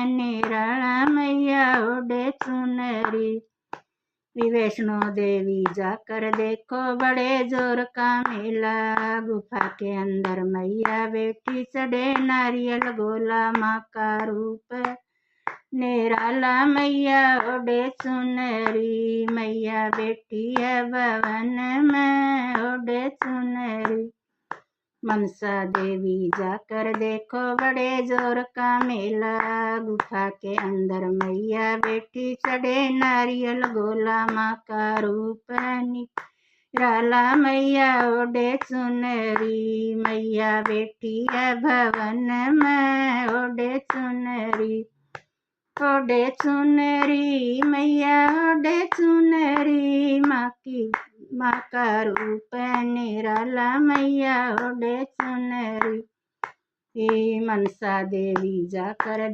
निराला मैया ओढ़े चुनरी। वैष्णो देवी जाकर देखो बड़े जोर का मेला, गुफा के अंदर मैया बैठी चढ़े नारियल गोला, माँ का रूप निराला मैया ओढ़े चुनरी। मैया बैठी है भवन में ओढ़े चुनरी। मनसा देवी जाकर देखो बड़े जोर का मेला, गुफा के अंदर मैया बैठी चढ़े नारियल गोला, माँ का रूप निराला मैया ओढ़े चुनरी। मैया बैठी है भवन में ओढ़े चुनरी। ओढ़े चुनरी मैया ओढ़े चुनरी, माँ का रूप निराला मैया ओढ़े चुनरी। मनसा देवी जाकर